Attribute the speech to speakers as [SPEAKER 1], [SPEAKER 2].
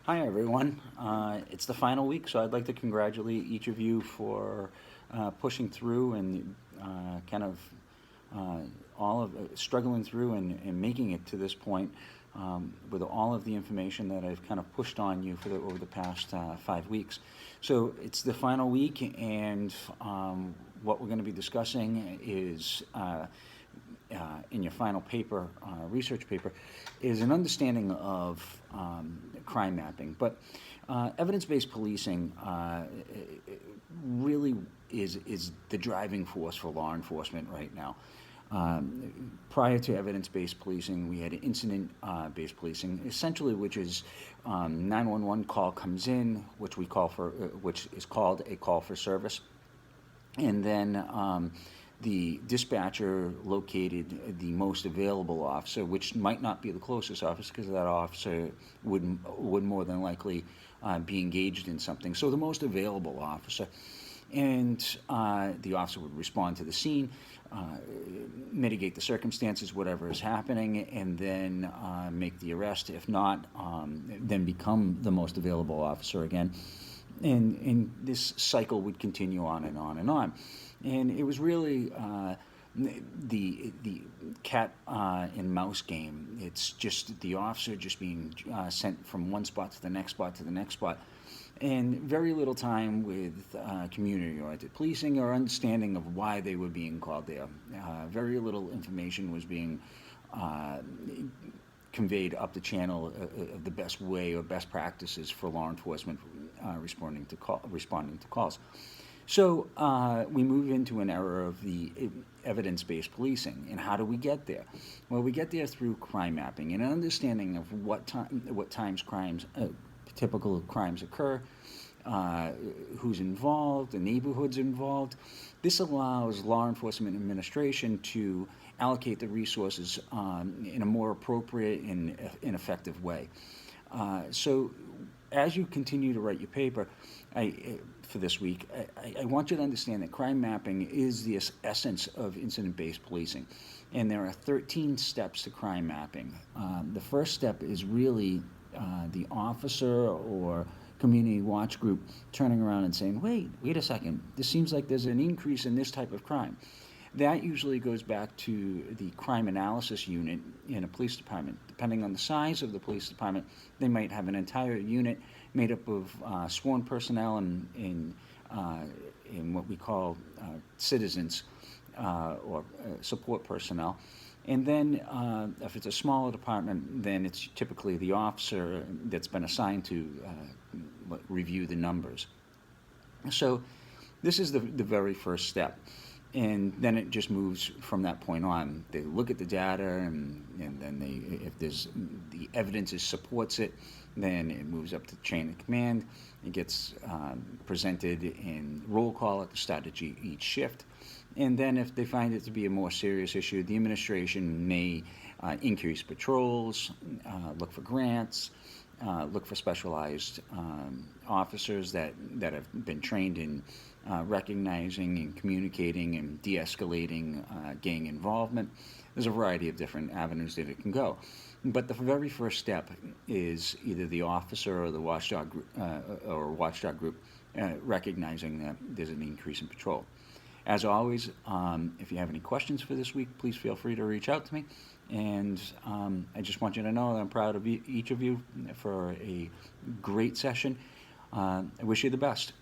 [SPEAKER 1] Hi, everyone. It's the final week, so I'd like to congratulate each of you for pushing through and kind of uh, all of struggling through and making it to this point with all of the information that I've kind of pushed on you for over the past 5 weeks. So it's the final week, and what we're going to be discussing is in your final paper, research paper, is an understanding of crime mapping. But evidence-based policing really is the driving force for law enforcement right now. Prior to evidence-based policing, we had incident-based policing, essentially, which is 911 call comes in, which we call for, which is called a call for service, and then the dispatcher located the most available officer, which might not be the closest officer because that officer would more than likely be engaged in something. So the most available officer. And the officer would respond to the scene, mitigate the circumstances, whatever is happening, and then make the arrest. If not, then become the most available officer again. And this cycle would continue on and on and on. And it was really the cat and mouse game. It's just the officer just being sent from one spot to the next spot to the next spot, and very little time with community-oriented policing or understanding of why they were being called there. Very little information was being conveyed up the channel of the best way or best practices for law enforcement responding to calls. So we move into an era of the evidence-based policing. And how do we get there? Well, we get there through crime mapping and an understanding of what times typical crimes occur, who's involved, the neighborhoods involved. This allows law enforcement administration to allocate the resources in a more appropriate and effective way. So as you continue to write your paper for this week, I want you to understand that crime mapping is the essence of incident-based policing. And there are 13 steps to crime mapping. The first step is really the officer or community watch group turning around and saying, wait a second, this seems like there's an increase in this type of crime. That usually goes back to the crime analysis unit in a police department. Depending on the size of the police department, they might have an entire unit made up of sworn personnel and what we call citizens or support personnel. And then if it's a smaller department, then it's typically the officer that's been assigned to review the numbers. So this is the very first step. And then it just moves from that point on. They look at the data, and then if the evidence supports it, then it moves up to the chain of command. It gets presented in roll call at the start of each shift. And then if they find it to be a more serious issue, the administration may increase patrols, look for grants, look for specialized officers that have been trained in recognizing and communicating and de-escalating gang involvement. There's a variety of different avenues that it can go. But the very first step is either the officer or the watchdog group recognizing that there's an increase in patrol. As always, if you have any questions for this week, please feel free to reach out to me. And I just want you to know that I'm proud of each of you for a great session. I wish you the best.